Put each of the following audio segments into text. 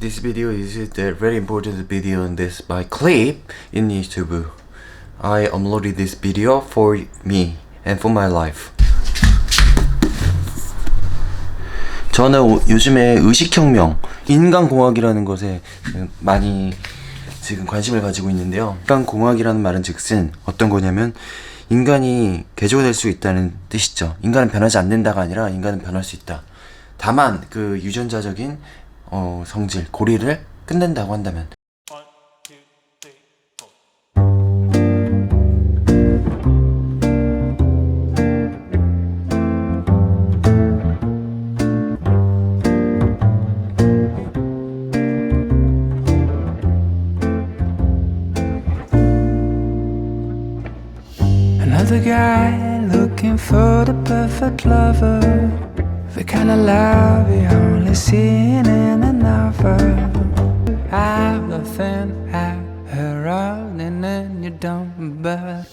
This video is the very important video in this my clip in YouTube. I uploaded this video for me and for my life. 저는 요즘에 의식혁명, 인간공학이라는 것에 많이 지금 관심을 가지고 있는데요. 인간공학이라는 말은 즉슨 어떤 거냐면 인간이 개조될 수 있다는 뜻이죠. 인간은 변하지 않는다가 아니라 인간은 변할 수 있다. 다만 그 유전자적인 성질, 고리를 끝낸다고 한다면. Another guy looking for the perfect lover, the kind of love you only see in a novel. I'm nothing I've heard of, and then you don't, but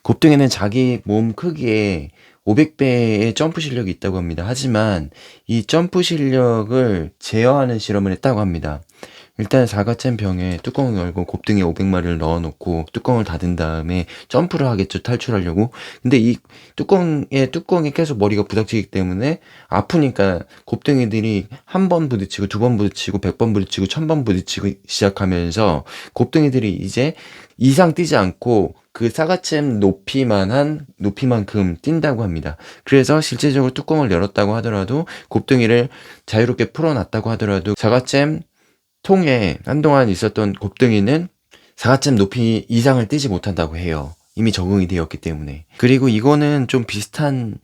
곱등이는 자기 몸 크기에 500배의 점프 실력이 있다고 합니다. 하지만 이 점프 실력을 제어하는 실험을 했다고 합니다. 일단 사과잼 병에 뚜껑을 열고 곱등이 500마리를 넣어놓고 뚜껑을 닫은 다음에 점프를 하겠죠, 탈출하려고. 근데 이 뚜껑에 계속 머리가 부닥치기 때문에 아프니까 곱등이들이 한 번 부딪히고, 2번 부딪히고, 100번 부딪히고, 1000번 부딪히고 시작하면서 곱등이들이 이제 이상 뛰지 않고 그 사과잼 높이만큼 뛴다고 합니다. 그래서 실제적으로 뚜껑을 열었다고 하더라도, 곱등이를 자유롭게 풀어놨다고 하더라도 사과잼 통에 한동안 있었던 곱등이는 사과잼 높이 이상을 뛰지 못한다고 해요. 이미 적응이 되었기 때문에. 그리고 이거는 좀 비슷한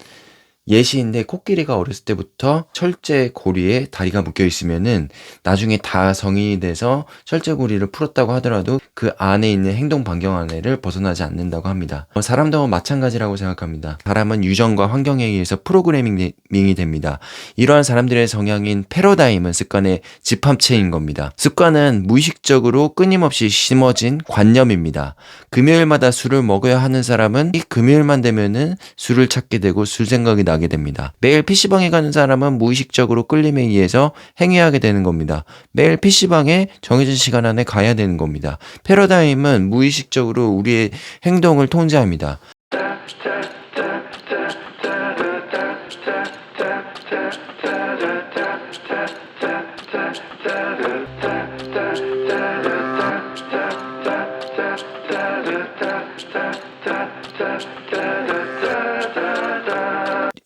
예시인데, 코끼리가 어렸을 때부터 철제 고리에 다리가 묶여 있으면은 나중에 다 성인이 돼서 철제 고리를 풀었다고 하더라도 그 안에 있는 행동 반경 안에를 벗어나지 않는다고 합니다. 사람도 마찬가지라고 생각합니다. 사람은 유전과 환경에 의해서 프로그래밍이 됩니다. 이러한 사람들의 성향인 패러다임은 습관의 집합체인 겁니다. 습관은 무의식적으로 끊임없이 심어진 관념입니다. 금요일마다 술을 먹어야 하는 사람은 이 금요일만 되면은 술을 찾게 되고 술 생각이 나게 됩니다. 매일 PC방에 가는 사람은 무의식적으로 끌림에 의해서 행위하게 되는 겁니다. 매일 PC방에 정해진 시간 안에 가야 되는 겁니다. 패러다임은 무의식적으로 우리의 행동을 통제합니다.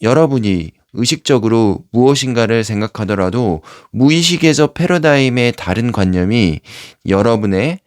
여러분이 의식적으로 무엇인가를 생각하더라도 무의식에서 패러다임의 다른 관념이 여러분의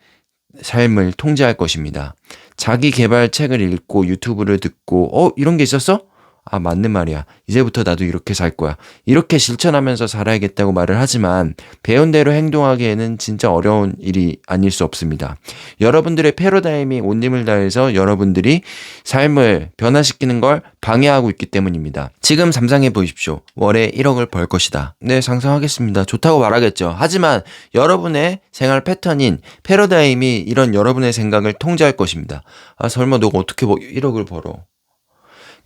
삶을 통제할 것입니다. 자기 개발 책을 읽고 유튜브를 듣고 이런 게 있었어? 아, 맞는 말이야. 이제부터 나도 이렇게 살 거야. 이렇게 실천하면서 살아야겠다고 말을 하지만 배운 대로 행동하기에는 진짜 어려운 일이 아닐 수 없습니다. 여러분들의 패러다임이 온 힘을 다해서 여러분들이 삶을 변화시키는 걸 방해하고 있기 때문입니다. 지금 상상해 보십시오. 월에 1억을 벌 것이다. 네, 상상하겠습니다. 좋다고 말하겠죠. 하지만 여러분의 생활 패턴인 패러다임이 이런 여러분의 생각을 통제할 것입니다. 아, 설마 너가 어떻게 1억을 벌어?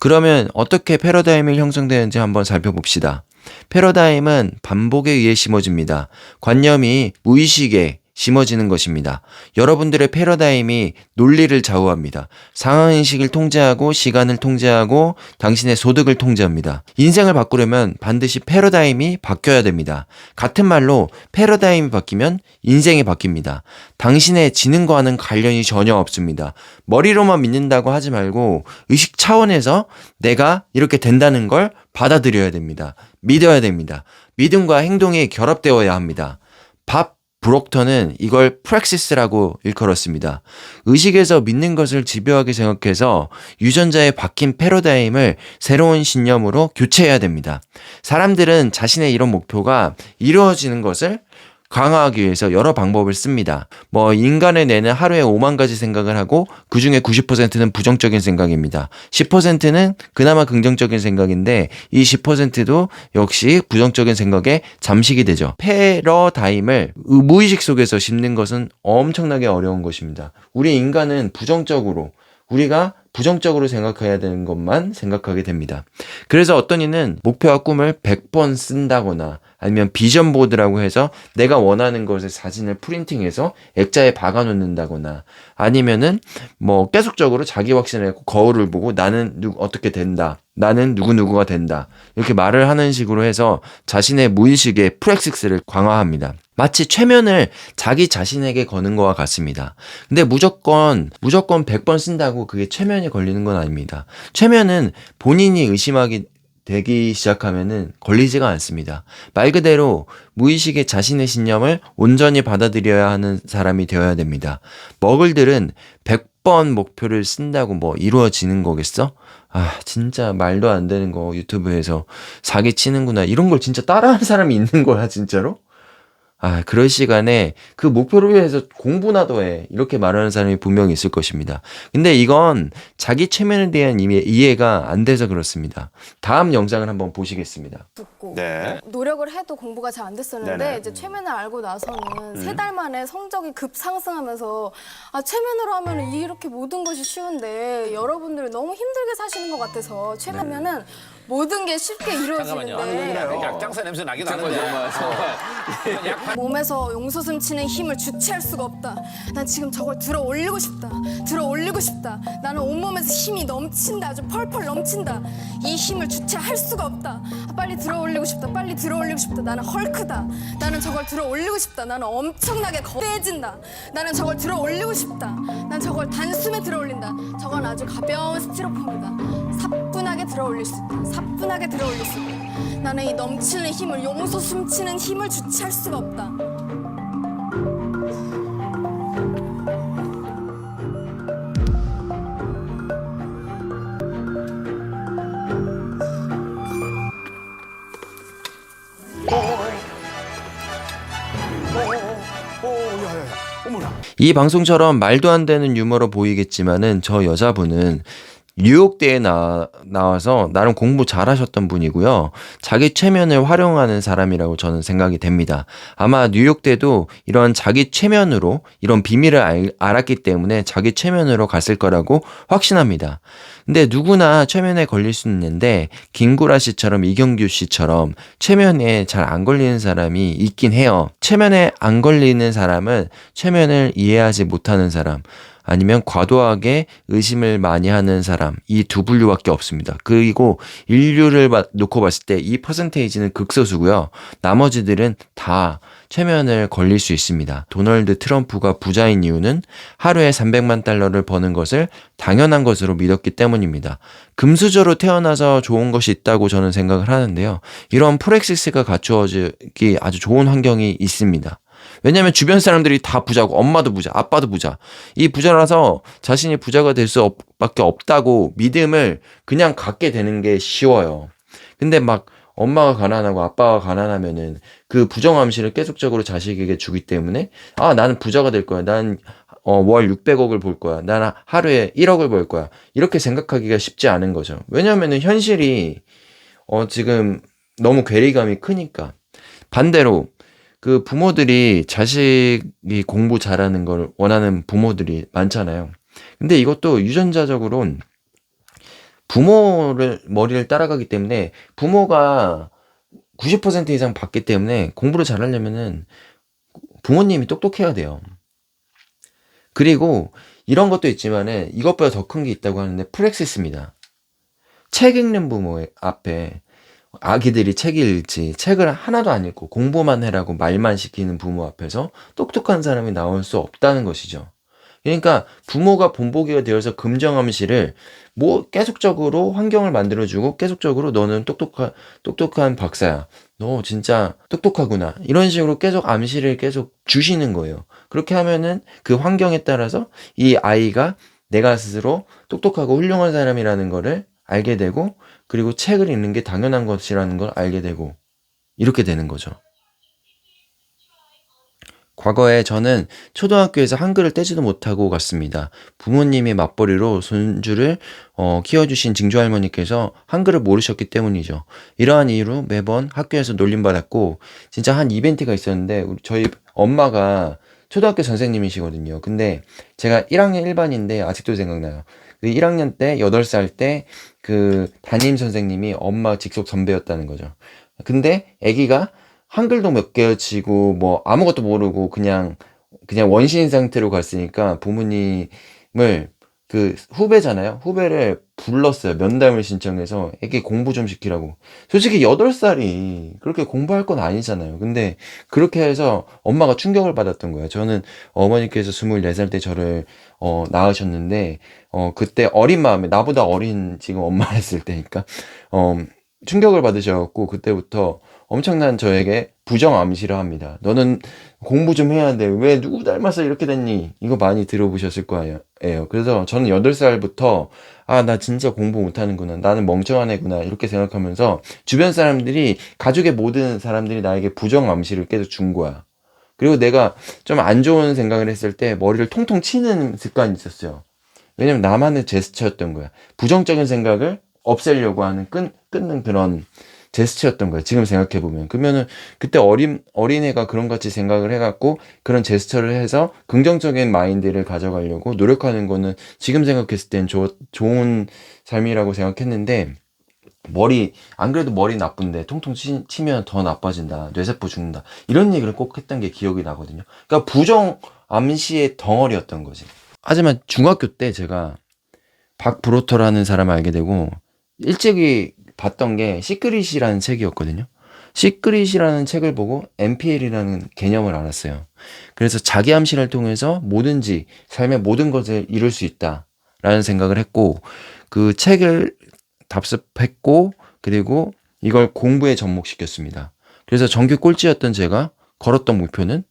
그러면 어떻게 패러다임이 형성되는지 한번 살펴봅시다. 패러다임은 반복에 의해 심어집니다. 관념이 무의식에 심어지는 것입니다. 여러분들의 패러다임이 논리를 좌우합니다. 상황인식을 통제하고 시간을 통제하고 당신의 소득을 통제합니다. 인생을 바꾸려면 반드시 패러다임이 바뀌어야 됩니다. 같은 말로 패러다임이 바뀌면 인생이 바뀝니다. 당신의 지능과는 관련이 전혀 없습니다. 머리로만 믿는다고 하지 말고 의식 차원에서 내가 이렇게 된다는 걸 받아들여야 됩니다. 믿어야 됩니다. 믿음과 행동이 결합되어야 합니다. 밥 브록턴은 이걸 프랙시스라고 일컬었습니다. 의식에서 믿는 것을 집요하게 생각해서 유전자에 박힌 패러다임을 새로운 신념으로 교체해야 됩니다. 사람들은 자신의 이런 목표가 이루어지는 것을 강화하기 위해서 여러 방법을 씁니다. 인간의 뇌는 하루에 5만 가지 생각을 하고 그 중에 90%는 부정적인 생각입니다. 10%는 그나마 긍정적인 생각인데 이 10%도 역시 부정적인 생각에 잠식이 되죠. 패러다임을 무의식 속에서 심는 것은 엄청나게 어려운 것입니다. 우리 인간은 우리가 부정적으로 생각해야 되는 것만 생각하게 됩니다. 그래서 어떤 이는 목표와 꿈을 100번 쓴다거나 아니면 비전 보드라고 해서 내가 원하는 것을 사진을 프린팅해서 액자에 박아 놓는다거나 아니면은 뭐 계속적으로 자기 확신을 갖고 거울을 보고 나는 어떻게 된다. 나는 누구누구가 된다. 이렇게 말을 하는 식으로 해서 자신의 무의식의 프랙시스를 강화합니다. 마치 최면을 자기 자신에게 거는 것과 같습니다. 근데 무조건 100번 쓴다고 그게 최면이 걸리는 건 아닙니다. 최면은 본인이 의심하기 되기 시작하면은 걸리지가 않습니다. 말 그대로 무의식의 자신의 신념을 온전히 받아들여야 하는 사람이 되어야 됩니다. 머글들은 100번 목표를 쓴다고 뭐 이루어지는 거겠어? 아, 진짜 말도 안 되는 거 유튜브에서 사기 치는구나. 이런 걸 진짜 따라하는 사람이 있는 거야, 진짜로? 아, 그럴 시간에 그 목표를 위해서 공부나 더 해. 이렇게 말하는 사람이 분명히 있을 것입니다. 근데 이건 자기 최면에 대한 이해가 안 돼서 그렇습니다. 다음 영상을 한번 보시겠습니다. 듣고 네. 노력을 해도 공부가 잘 안 됐었는데 네네. 이제 최면을 알고 나서는 3달 만에 성적이 급상승하면서 아, 최면으로 하면 이렇게 모든 것이 쉬운데 여러분들이 너무 힘들게 사시는 것 같아서 최면하면은 모든 게 쉽게 이루어지는데 약장사 냄새 나긴 하는데 정말. 몸에서 용솟음 치는 힘을 주체할 수가 없다. 난 지금 저걸 들어 올리고 싶다. 들어 올리고 싶다. 나는 온몸에서 힘이 넘친다. 아주 펄펄 넘친다. 이 힘을 주체할 수가 없다. 아, 빨리 들어 올리고 싶다. 빨리 들어 올리고 싶다. 나는 헐크다. 나는 저걸 들어 올리고 싶다. 나는 엄청나게 거대해진다. 나는 저걸 들어 올리고 싶다. 난 저걸 단숨에 들어 올린다. 저건 아주 가벼운 스티로폼이다. 사뿐하게 들어 올릴 수 있다. 사뿐하게 들어 올릴 수 있다. 나는 이 넘치는 힘을 용솟음 치는 힘을 주체할 수가 없다. 이 방송처럼 말도 안 되는 유머로 보이겠지만은 저 여자분은 뉴욕대에 나와서 나름 공부 잘하셨던 분이고요. 자기 최면을 활용하는 사람이라고 저는 생각이 됩니다. 아마 뉴욕대도 이런 자기 최면으로 이런 비밀을 알았기 때문에 자기 최면으로 갔을 거라고 확신합니다. 근데 누구나 최면에 걸릴 수 있는데 김구라 씨처럼 이경규 씨처럼 최면에 잘 안 걸리는 사람이 있긴 해요. 최면에 안 걸리는 사람은 최면을 이해하지 못하는 사람 아니면 과도하게 의심을 많이 하는 사람 이 두 분류밖에 없습니다. 그리고 인류를 놓고 봤을 때 이 퍼센테이지는 극소수고요. 나머지들은 다 최면을 걸릴 수 있습니다. 도널드 트럼프가 부자인 이유는 하루에 300만 달러를 버는 것을 당연한 것으로 믿었기 때문입니다. 금수저로 태어나서 좋은 것이 있다고 저는 생각을 하는데요. 이런 프랙시스가 갖추어지기 아주 좋은 환경이 있습니다. 왜냐면 주변 사람들이 다 부자고 엄마도 부자, 아빠도 부자. 이 부자라서 자신이 부자가 될 수밖에 없다고 믿음을 그냥 갖게 되는 게 쉬워요. 근데 막 엄마가 가난하고 아빠가 가난하면은 그 부정암시를 계속적으로 자식에게 주기 때문에 아, 나는 부자가 될 거야. 난 월 600억을 벌 거야. 나는 하루에 1억을 벌 거야. 이렇게 생각하기가 쉽지 않은 거죠. 왜냐면은 현실이 지금 너무 괴리감이 크니까. 반대로 그 부모들이 자식이 공부 잘하는 걸 원하는 부모들이 많잖아요. 근데 이것도 유전자적으로 부모를 머리를 따라가기 때문에 부모가 90% 이상 받기 때문에 공부를 잘하려면은 부모님이 똑똑해야 돼요. 그리고 이런 것도 있지만은 이것보다 더 큰 게 있다고 하는데 프랙시스입니다. 책 읽는 부모 앞에 아기들이 책 읽지 책을 하나도 안 읽고 공부만 해라고 말만 시키는 부모 앞에서 똑똑한 사람이 나올 수 없다는 것이죠. 그러니까 부모가 본보기가 되어서 금정암시를 계속적으로 환경을 만들어주고 계속적으로 너는 똑똑한 박사야. 너 진짜 똑똑하구나. 이런 식으로 계속 암시를 계속 주시는 거예요. 그렇게 하면은 그 환경에 따라서 이 아이가 내가 스스로 똑똑하고 훌륭한 사람이라는 거를 알게 되고 그리고 책을 읽는 게 당연한 것이라는 걸 알게 되고 이렇게 되는 거죠. 과거에 저는 초등학교에서 한글을 떼지도 못하고 갔습니다. 부모님이 맞벌이로 손주를 키워주신 증조할머니께서 한글을 모르셨기 때문이죠. 이러한 이유로 매번 학교에서 놀림받았고 진짜 한 이벤트가 있었는데 저희 엄마가 초등학교 선생님이시거든요. 근데 제가 1학년 1반인데 아직도 생각나요. 그 1학년 때 8살 때 그 담임 선생님이 엄마 직속 선배였다는 거죠. 근데 아기가 한글도 몇 개치고 뭐 아무것도 모르고 그냥 원시인 상태로 갔으니까 부모님을 그 후배잖아요. 후배를 불렀어요. 면담을 신청해서 애기 공부 좀 시키라고. 솔직히 8살이 그렇게 공부할 건 아니잖아요. 근데 그렇게 해서 엄마가 충격을 받았던 거예요. 저는 어머니께서 24살 때 저를 낳으셨는데 그때 어린 마음에 나보다 어린 지금 엄마 했을 때니까 충격을 받으셔갖고 그때부터 엄청난 저에게 부정 암시를 합니다. 너는 공부 좀 해야 돼. 왜 누구 닮아서 이렇게 됐니? 이거 많이 들어보셨을 거예요. 그래서 저는 8살부터 아, 나 진짜 공부 못하는구나. 나는 멍청한 애구나. 이렇게 생각하면서 주변 사람들이 가족의 모든 사람들이 나에게 부정 암시를 계속 준 거야. 그리고 내가 좀 안 좋은 생각을 했을 때 머리를 통통 치는 습관이 있었어요. 왜냐면 나만의 제스처였던 거야. 부정적인 생각을 없애려고 하는 끊는 그런 제스처였던 거예요. 지금 생각해보면. 그러면은 그때 어린애가 그런 같이 생각을 해갖고 그런 제스처를 해서 긍정적인 마인드를 가져가려고 노력하는 거는 지금 생각했을 땐 좋은 삶이라고 생각했는데 안 그래도 머리 나쁜데 통통 치면 더 나빠진다. 뇌세포 죽는다. 이런 얘기를 꼭 했던 게 기억이 나거든요. 그러니까 부정 암시의 덩어리였던 거지. 하지만 중학교 때 제가 박브로터라는 사람을 알게 되고 일찍이 봤던 게 시크릿이라는 책이었거든요. 시크릿이라는 책을 보고 NPL이라는 개념을 알았어요. 그래서 자기 암시를 통해서 뭐든지 삶의 모든 것을 이룰 수 있다라는 생각을 했고 그 책을 답습했고 그리고 이걸 공부에 접목시켰습니다. 그래서 전교 꼴찌였던 제가 걸었던 목표는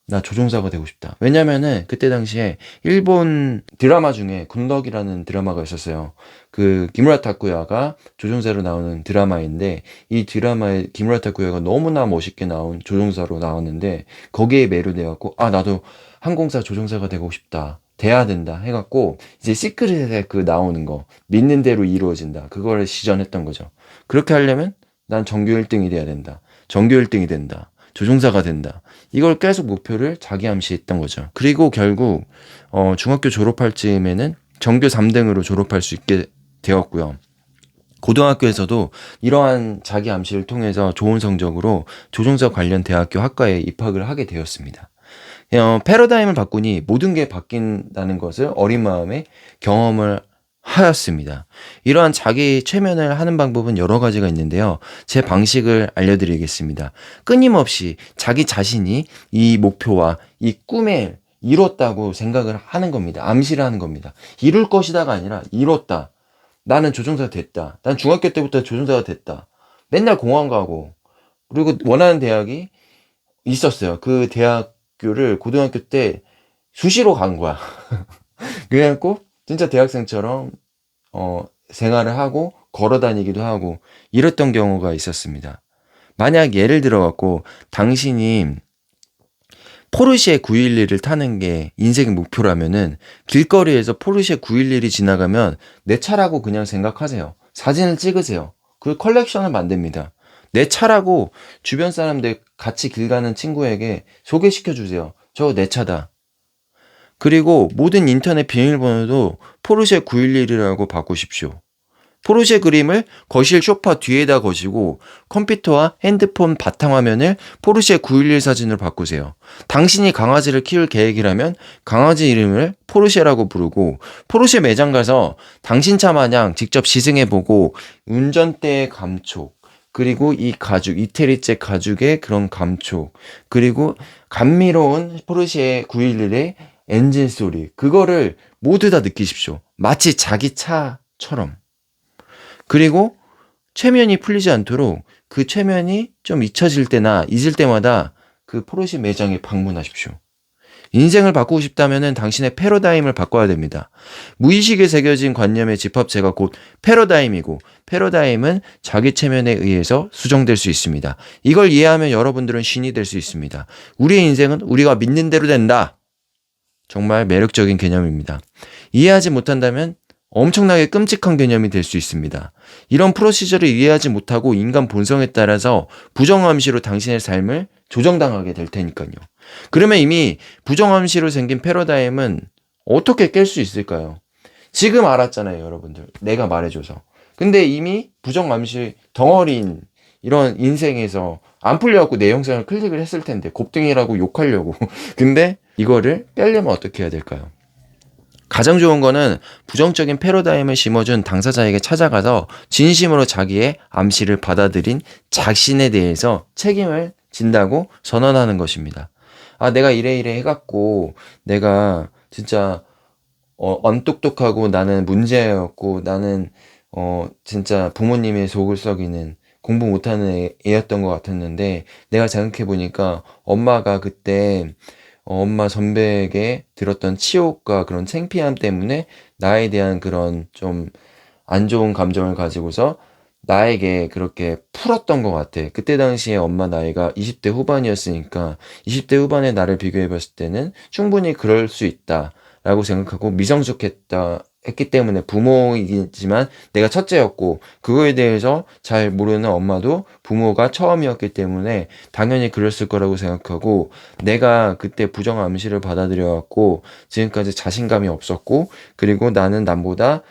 나 조종사가 되고 싶다. 왜냐면은 그때 당시에 일본 드라마 중에 굿럭이라는 드라마가 있었어요. 그 기무라 타쿠야가 조종사로 나오는 드라마인데 이 드라마에 기무라 타쿠야가 너무나 멋있게 나온 조종사로 나왔는데 거기에 매료돼갖고 나도 항공사 조종사가 되고 싶다. 돼야 된다 해갖고 이제 시크릿에 그 나오는 거 믿는 대로 이루어진다. 그거를 시전했던 거죠. 그렇게 하려면 난 전교 1등이 돼야 된다. 전교 1등이 된다. 조종사가 된다. 이걸 계속 목표를 자기 암시했던 거죠. 그리고 결국 중학교 졸업할 즈음에는 전교 3등으로 졸업할 수 있게 되었고요. 고등학교에서도 이러한 자기 암시를 통해서 좋은 성적으로 조종사 관련 대학교 학과에 입학을 하게 되었습니다. 패러다임을 바꾸니 모든 게 바뀐다는 것을 어린 마음에 경험을 하였습니다. 이러한 자기 최면을 하는 방법은 여러 가지가 있는데요. 제 방식을 알려드리겠습니다. 끊임없이 자기 자신이 이 목표와 이 꿈에 이뤘다고 생각을 하는 겁니다. 암시를 하는 겁니다. 이룰 것이다가 아니라 이뤘다. 나는 조종사 됐다. 난 중학교 때부터 조종사가 됐다. 맨날 공항 가고 그리고 원하는 대학이 있었어요. 그 대학교를 고등학교 때 수시로 간 거야. 그래갖고 진짜 대학생처럼 생활을 하고 걸어 다니기도 하고 이랬던 경우가 있었습니다. 만약 예를 들어 갖고 당신이 포르쉐 911을 타는 게 인생의 목표라면은 길거리에서 포르쉐 911이 지나가면 내 차라고 그냥 생각하세요. 사진을 찍으세요. 그 컬렉션을 만듭니다. 내 차라고 주변 사람들 같이 길 가는 친구에게 소개시켜 주세요. 저 내 차다. 그리고 모든 인터넷 비밀번호도 포르쉐 911이라고 바꾸십시오. 포르쉐 그림을 거실 소파 뒤에다 거시고 컴퓨터와 핸드폰 바탕화면을 포르쉐 911 사진으로 바꾸세요. 당신이 강아지를 키울 계획이라면 강아지 이름을 포르쉐라고 부르고 포르쉐 매장 가서 당신 차 마냥 직접 시승해보고 운전대의 감촉 그리고 이 가죽, 이태리제 가죽의 그런 감촉 그리고 감미로운 포르쉐 911의 엔진 소리 그거를 모두 다 느끼십시오. 마치 자기 차처럼. 그리고 최면이 풀리지 않도록 그 최면이 좀 잊혀질 때나 잊을 때마다 그 포르쉐 매장에 방문하십시오. 인생을 바꾸고 싶다면 당신의 패러다임을 바꿔야 됩니다. 무의식에 새겨진 관념의 집합체가 곧 패러다임이고 패러다임은 자기 체면에 의해서 수정될 수 있습니다. 이걸 이해하면 여러분들은 신이 될 수 있습니다. 우리의 인생은 우리가 믿는 대로 된다. 정말 매력적인 개념입니다. 이해하지 못한다면 엄청나게 끔찍한 개념이 될 수 있습니다. 이런 프로시저를 이해하지 못하고 인간 본성에 따라서 부정암시로 당신의 삶을 조정당하게 될 테니까요. 그러면 이미 부정암시로 생긴 패러다임은 어떻게 깰 수 있을까요? 지금 알았잖아요, 여러분들. 내가 말해줘서. 근데 이미 부정암시 덩어리인 이런 인생에서 안 풀려갖고 내 영상을 클릭을 했을 텐데, 곱등이라고 욕하려고. 근데 이거를 빼려면 어떻게 해야 될까요? 가장 좋은 거는 부정적인 패러다임을 심어준 당사자에게 찾아가서 진심으로 자기의 암시를 받아들인 자신에 대해서 책임을 진다고 선언하는 것입니다. 아, 내가 이래 해갖고 내가 진짜 언똑똑하고 나는 문제였고 나는 진짜 부모님의 속을 썩이는 공부 못하는 애였던 것 같았는데 내가 생각해보니까 엄마가 그때 엄마 선배에게 들었던 치욕과 그런 창피함 때문에 나에 대한 그런 좀 안 좋은 감정을 가지고서 나에게 그렇게 풀었던 것 같아. 그때 당시에 엄마 나이가 20대 후반이었으니까 20대 후반의 나를 비교해 봤을 때는 충분히 그럴 수 있다 라고 생각하고 미성숙했다 했기 때문에 부모이지만 내가 첫째였고 그거에 대해서 잘 모르는 엄마도 부모가 처음이었기 때문에 당연히 그랬을 거라고 생각하고 내가 그때 부정 암시를 받아들여 갖고 지금까지 자신감이 없었고 그리고 나는 남보다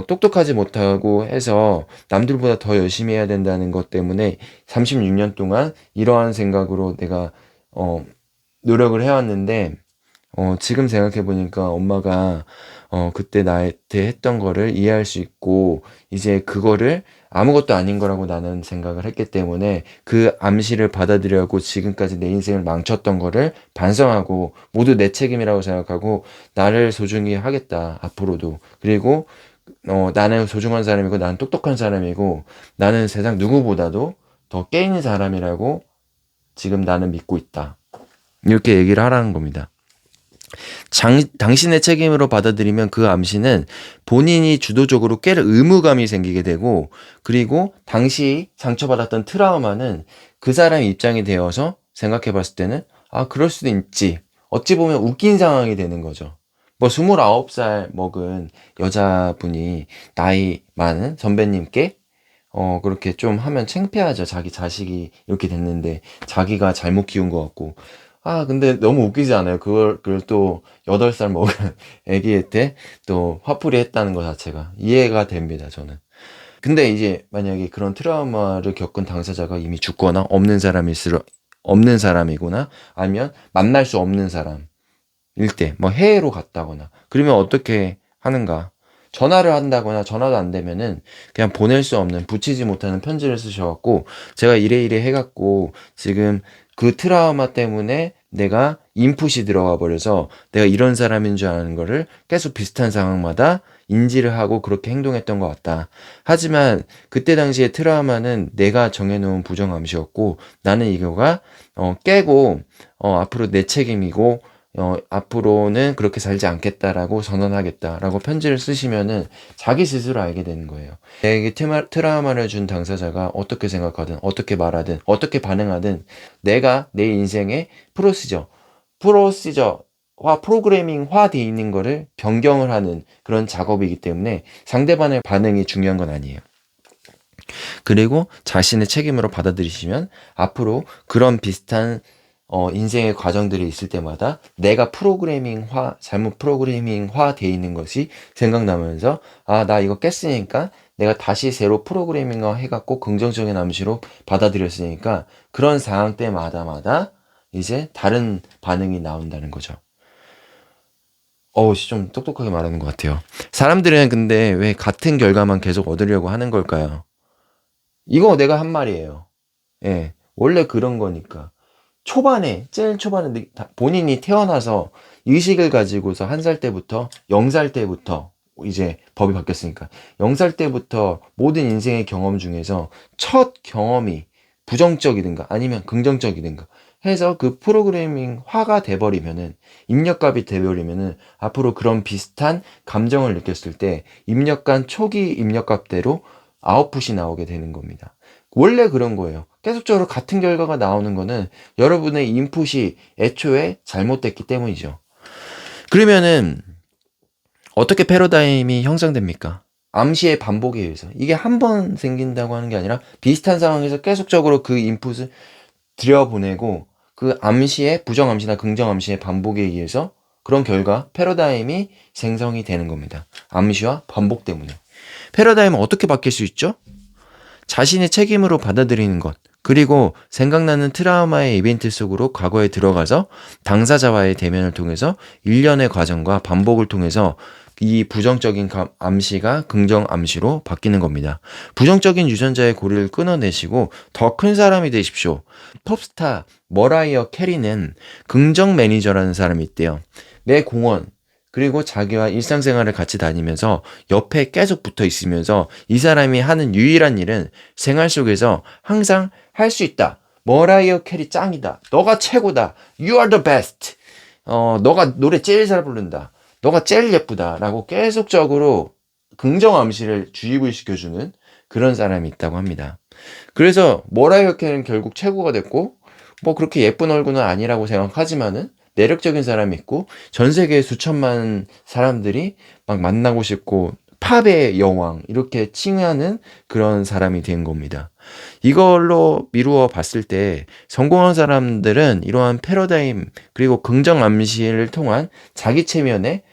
똑똑하지 못하고 해서 남들보다 더 열심히 해야 된다는 것 때문에 36년 동안 이러한 생각으로 내가 노력을 해왔는데 지금 생각해보니까 엄마가 그때 나한테 했던 거를 이해할 수 있고 이제 그거를 아무것도 아닌 거라고 나는 생각을 했기 때문에 그 암시를 받아들여고 지금까지 내 인생을 망쳤던 거를 반성하고 모두 내 책임이라고 생각하고 나를 소중히 하겠다 앞으로도. 그리고 나는 소중한 사람이고 나는 똑똑한 사람이고 나는 세상 누구보다도 더 깨있는 사람이라고 지금 나는 믿고 있다. 이렇게 얘기를 하라는 겁니다. 당신의 책임으로 받아들이면 그 암시는 본인이 주도적으로 깰 의무감이 생기게 되고 그리고 당시 상처받았던 트라우마는 그 사람 입장이 되어서 생각해 봤을 때는 아 그럴 수도 있지. 어찌 보면 웃긴 상황이 되는 거죠. 뭐 29살 먹은 여자분이 나이 많은 선배님께 그렇게 좀 하면 창피하죠. 자기 자식이 이렇게 됐는데 자기가 잘못 키운 것 같고 아 근데 너무 웃기지 않아요? 그걸 또 8살 먹은 애기한테 또 화풀이 했다는 것 자체가 이해가 됩니다, 저는. 근데 이제 만약에 그런 트라우마를 겪은 당사자가 이미 죽거나 없는 사람이거나 아니면 만날 수 없는 사람일 때 뭐 해외로 갔다거나 그러면 어떻게 하는가? 전화를 한다거나 전화도 안 되면은 그냥 보낼 수 없는 붙이지 못하는 편지를 쓰셔갖고 제가 이래 해갖고 지금 그 트라우마 때문에 내가 인풋이 들어가 버려서 내가 이런 사람인 줄 아는 거를 계속 비슷한 상황마다 인지를 하고 그렇게 행동했던 것 같다. 하지만 그때 당시에 트라우마는 내가 정해놓은 부정암시였고 나는 이거가 깨고 앞으로 내 책임이고 앞으로는 그렇게 살지 않겠다라고 선언하겠다라고 편지를 쓰시면은 자기 스스로 알게 되는 거예요. 내게 트라우마를 준 당사자가 어떻게 생각하든 어떻게 말하든 어떻게 반응하든 내가 내 인생의 프로시저화 프로그래밍화 돼 있는 거를 변경을 하는 그런 작업이기 때문에 상대방의 반응이 중요한 건 아니에요. 그리고 자신의 책임으로 받아들이시면 앞으로 그런 비슷한 인생의 과정들이 있을 때마다 내가 잘못 프로그래밍화 돼 있는 것이 생각나면서 아, 나 이거 깼으니까 내가 다시 새로 프로그래밍화 해갖고 긍정적인 암시로 받아들였으니까 그런 상황 때마다 이제 다른 반응이 나온다는 거죠. 좀 똑똑하게 말하는 것 같아요. 사람들은 근데 왜 같은 결과만 계속 얻으려고 하는 걸까요? 이거 내가 한 말이에요. 예, 원래 그런 거니까. 제일 초반에 본인이 태어나서 의식을 가지고서 1살 때부터 0살 때부터 이제 법이 바뀌었으니까 0살 때부터 모든 인생의 경험 중에서 첫 경험이 부정적이든가 아니면 긍정적이든가 해서 그 프로그래밍화가 돼버리면은 입력값이 돼버리면은 앞으로 그런 비슷한 감정을 느꼈을 때 초기 입력값대로 아웃풋이 나오게 되는 겁니다. 원래 그런 거예요. 계속적으로 같은 결과가 나오는 거는 여러분의 인풋이 애초에 잘못됐기 때문이죠. 그러면은 어떻게 패러다임이 형성됩니까? 암시의 반복에 의해서. 이게 한 번 생긴다고 하는 게 아니라 비슷한 상황에서 계속적으로 그 인풋을 들여보내고 그 암시의 부정암시나 긍정암시의 반복에 의해서 그런 결과 패러다임이 생성이 되는 겁니다. 암시와 반복 때문에. 패러다임은 어떻게 바뀔 수 있죠? 자신의 책임으로 받아들이는 것, 그리고 생각나는 트라우마의 이벤트 속으로 과거에 들어가서 당사자와의 대면을 통해서 일련의 과정과 반복을 통해서 이 부정적인 암시가 긍정 암시로 바뀌는 겁니다. 부정적인 유전자의 고리를 끊어내시고 더 큰 사람이 되십시오. 톱스타 머라이어 캐리는 긍정 매니저라는 사람이 있대요. 내 공원, 그리고 자기와 일상생활을 같이 다니면서 옆에 계속 붙어 있으면서 이 사람이 하는 유일한 일은 생활 속에서 항상 할 수 있다. 머라이어 캐리 짱이다. 너가 최고다. You are the best. 너가 노래 제일 잘 부른다. 너가 제일 예쁘다. 라고 계속적으로 긍정 암시를 주입을 시켜주는 그런 사람이 있다고 합니다. 그래서 머라이어 캐리는 결국 최고가 됐고, 뭐 그렇게 예쁜 얼굴은 아니라고 생각하지만은 매력적인 사람이 있고 전 세계 수천만 사람들이 막 만나고 싶고 팝의 여왕 이렇게 칭하는 그런 사람이 된 겁니다. 이걸로 미루어 봤을 때 성공한 사람들은 이러한 패러다임 그리고 긍정 암시를 통한 자기 체면의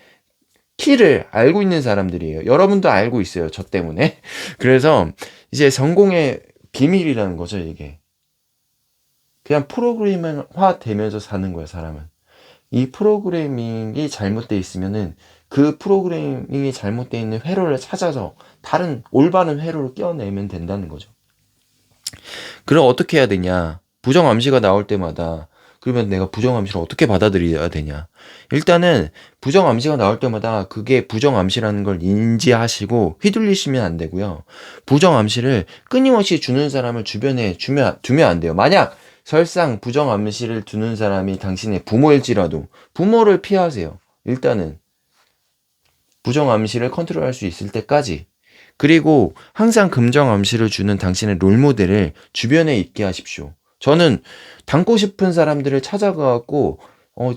키를 알고 있는 사람들이에요. 여러분도 알고 있어요. 저 때문에. 그래서 이제 성공의 비밀이라는 거죠, 이게. 그냥 프로그래밍화 되면서 사는 거야, 사람은. 이 프로그래밍이 잘못되어 있으면은 그 프로그래밍이 잘못되어 있는 회로를 찾아서 다른 올바른 회로를 껴내면 된다는 거죠. 그럼 어떻게 해야 되냐? 부정 암시가 나올 때마다 그러면 내가 부정 암시를 어떻게 받아들여야 되냐? 일단은 부정 암시가 나올 때마다 그게 부정 암시라는 걸 인지하시고 휘둘리시면 안 되고요. 부정 암시를 끊임없이 주는 사람을 주변에 두면 안 돼요. 만약 설상 부정 암시를 두는 사람이 당신의 부모일지라도 부모를 피하세요. 일단은 부정 암시를 컨트롤할 수 있을 때까지. 그리고 항상 긍정 암시를 주는 당신의 롤모델을 주변에 있게 하십시오. 저는 닮고 싶은 사람들을 찾아가고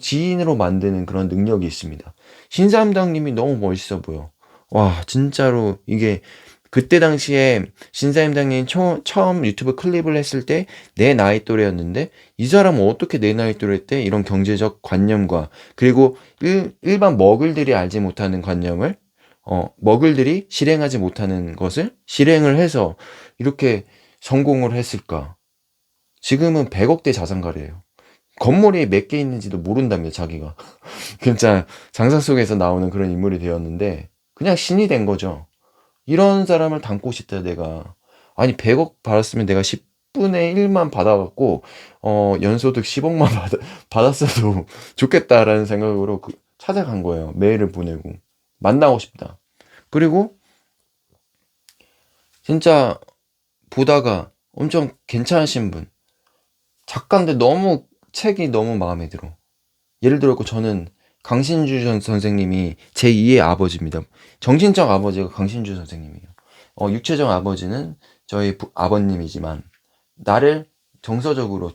지인으로 만드는 그런 능력이 있습니다. 신사임당님이 너무 멋있어 보여. 와, 진짜로 이게 그때 당시에 신사임당님 처음 유튜브 클립을 했을 때 내 나이 또래였는데 이 사람은 어떻게 내 나이 또래 때 이런 경제적 관념과 그리고 일반 머글들이 알지 못하는 관념을 머글들이 실행하지 못하는 것을 실행을 해서 이렇게 성공을 했을까? 지금은 100억대 자산가래요. 건물이 몇 개 있는지도 모른다며 자기가. 진짜 장사 속에서 나오는 그런 인물이 되었는데 그냥 신이 된 거죠. 이런 사람을 닮고 싶다 내가. 아니 100억 받았으면 내가 10분의 1만 받아갖고 연소득 10억만 받았어도 좋겠다라는 생각으로 찾아간 거예요. 메일을 보내고 만나고 싶다. 그리고 진짜 보다가 엄청 괜찮으신 분, 작가인데 너무 책이 너무 마음에 들어. 예를 들어 저는 강신주 선생님이 제2의 아버지입니다. 정신적 아버지가 강신주 선생님이에요. 육체적 아버지는 저희 아버님이지만 나를 정서적으로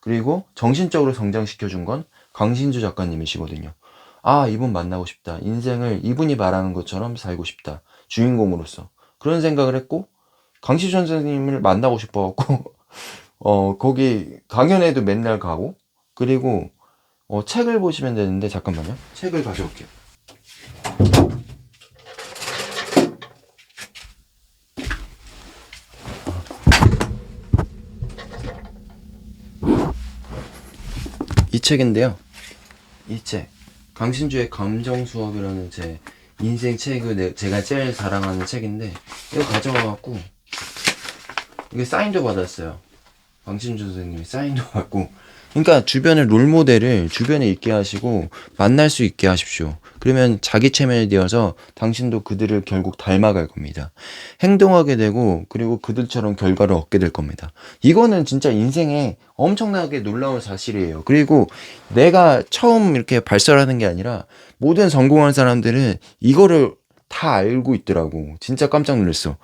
그리고 정신적으로 성장시켜준 건 강신주 작가님이시거든요. 아, 이분 만나고 싶다. 인생을 이분이 말하는 것처럼 살고 싶다. 주인공으로서. 그런 생각을 했고 강신주 선생님을 만나고 싶어갖고 거기 강연에도 맨날 가고 그리고 책을 보시면 되는데 잠깐만요. 책을 가져올게요. 이 책인데요. 이 책 강신주의 감정 수업이라는 제 인생 책을 제가 제일 사랑하는 책인데 이거 가져와갖고 이게 사인도 받았어요. 강신주 선생님이 사인도 받고. 그러니까 주변에 롤모델을 주변에 있게 하시고 만날 수 있게 하십시오. 그러면 자기 체면이 되어서 당신도 그들을 결국 닮아갈 겁니다. 행동하게 되고 그리고 그들처럼 결과를 얻게 될 겁니다. 이거는 진짜 인생에 엄청나게 놀라운 사실이에요. 그리고 내가 처음 이렇게 발설하는 게 아니라 모든 성공한 사람들은 이거를 다 알고 있더라고. 진짜 깜짝 놀랐어.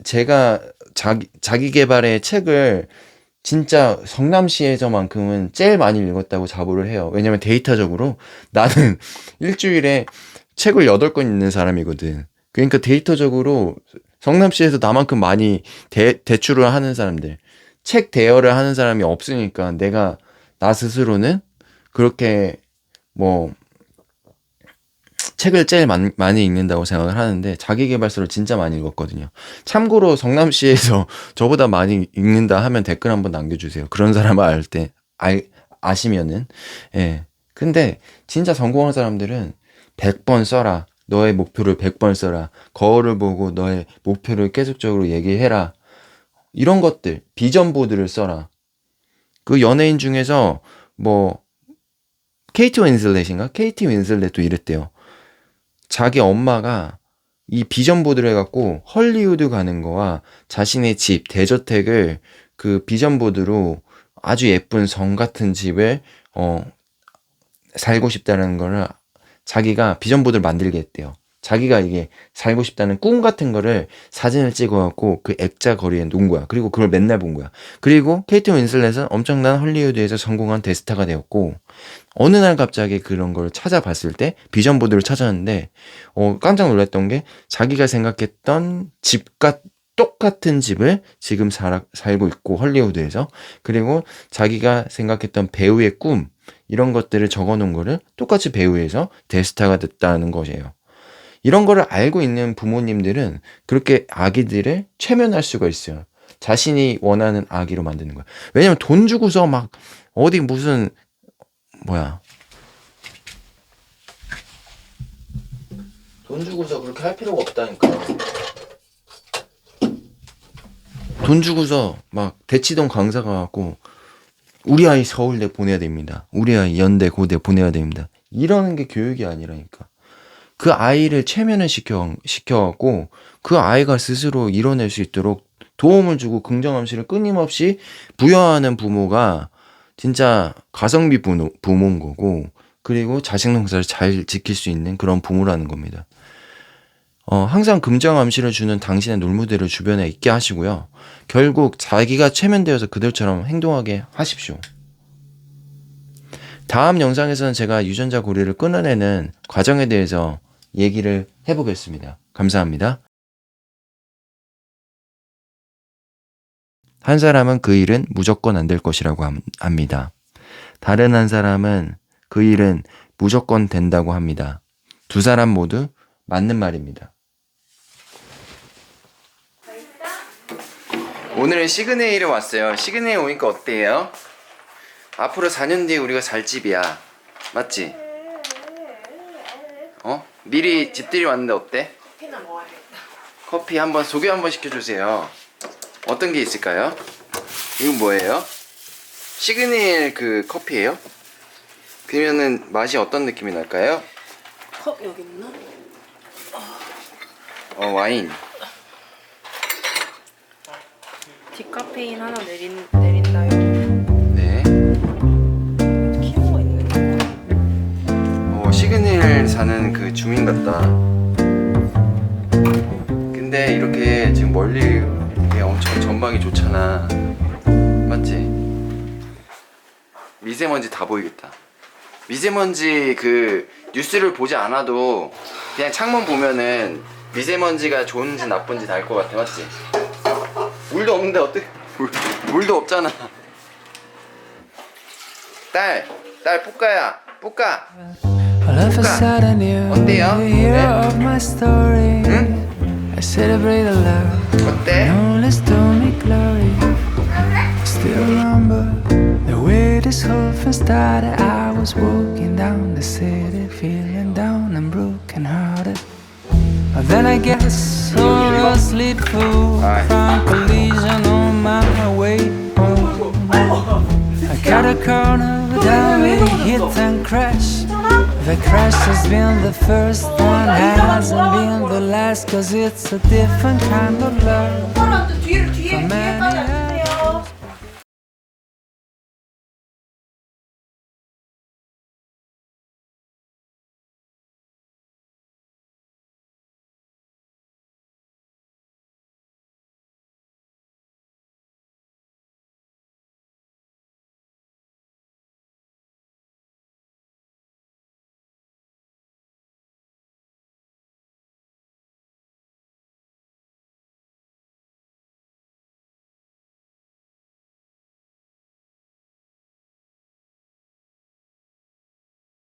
제가 자기 개발의 책을 진짜 성남시에서만큼은 제일 많이 읽었다고 자부를 해요. 왜냐면 데이터적으로 나는 일주일에 책을 8권 읽는 사람이거든. 그러니까 데이터적으로 성남시에서 나만큼 많이 대출을 하는 사람들, 책 대여를 하는 사람이 없으니까 나 스스로는 그렇게 뭐 책을 제일 많이 읽는다고 생각을 하는데 자기계발서를 진짜 많이 읽었거든요. 참고로 성남시에서 저보다 많이 읽는다 하면 댓글 한번 남겨주세요. 그런 사람을 아시면은. 예. 근데 진짜 성공한 사람들은 100번 써라. 너의 목표를 100번 써라. 거울을 보고 너의 목표를 계속적으로 얘기해라. 이런 것들, 비전 보드를 써라. 그 연예인 중에서 뭐 케이티 윈슬렛도 이랬대요. 자기 엄마가 이 비전 보드를 해갖고 헐리우드 가는 거와 자신의 집, 대저택을 그 비전 보드로 아주 예쁜 성 같은 집을 살고 싶다는 거를 자기가 비전 보드를 만들게 했대요. 자기가 이게 살고 싶다는 꿈 같은 거를 사진을 찍어갖고 그 액자 거리에 놓은 거야. 그리고 그걸 맨날 본 거야. 그리고 케이트 윈슬렛은 엄청난 헐리우드에서 성공한 대스타가 되었고 어느 날 갑자기 그런 걸 찾아봤을 때 비전 보드를 찾았는데 깜짝 놀랐던 게 자기가 생각했던 집과 똑같은 집을 지금 살고 있고 헐리우드에서 그리고 자기가 생각했던 배우의 꿈 이런 것들을 적어놓은 거를 똑같이 배우에서 대스타가 됐다는 것이에요. 이런 거를 알고 있는 부모님들은 그렇게 아기들을 최면할 수가 있어요. 자신이 원하는 아기로 만드는 거야. 왜냐면 돈 주고서 막 어디 무슨 돈 주고서 그렇게 할 필요가 없다니까. 돈 주고서 막 대치동 강사 가갖고 우리 아이 서울대 보내야 됩니다. 우리 아이 연대 고대 보내야 됩니다. 이러는 게 교육이 아니라니까. 그 아이를 최면을 시켜갖고 그 아이가 스스로 이뤄낼 수 있도록 도움을 주고 긍정함시를 끊임없이 부여하는 부모가 진짜 가성비 부모인 거고 그리고 자식 농사를 잘 지킬 수 있는 그런 부모라는 겁니다. 항상 긍정함시를 주는 당신의 롤모델을 주변에 있게 하시고요. 결국 자기가 최면되어서 그들처럼 행동하게 하십시오. 다음 영상에서는 제가 유전자 고리를 끊어내는 과정에 대해서 얘기를 해보겠습니다. 감사합니다. 한 사람은 그 일은 무조건 안 될 것이라고 합니다. 다른 한 사람은 그 일은 무조건 된다고 합니다. 두 사람 모두 맞는 말입니다. 오늘은 시그네일에 왔어요. 시그네일 오니까 어때요? 앞으로 4년 뒤에 우리가 살 집이야. 맞지? 미리 집들이 왔는데 어때? 커피나 먹어야겠다. 커피 한번 소개 한번 시켜주세요. 어떤 게 있을까요? 이건 뭐예요? 시그네일 그 커피예요? 그러면은 맛이 어떤 느낌이 날까요? 컵 여기 있나? 와인. 디카페인 하나 내린다요. 네. 키모가 있네. 시그네일 사는 그 주민 같다. 근데 이렇게 지금 멀리 이게 엄청 전망이 좋잖아. 맞지? 미세먼지 다 보이겠다. 미세먼지 그 뉴스를 보지 않아도 그냥 창문 보면은 미세먼지가 좋은지 나쁜지 다 알 것 같아. 맞지? 물도 없는데 어떻게 물도 없잖아. 딸 뽀까야 뽀까. All of a sudden you're the hero of my story. I celebrate the love, 어때? only stormy glory. Still remember the way this whole thing started. I was walking down the city, feeling down and broken hearted. But then I guess all was lead full from collision on my way home. I got a corner, then we hit and crash. The crash has been the first one, hasn't been the last. Cause it's a different kind of love. For many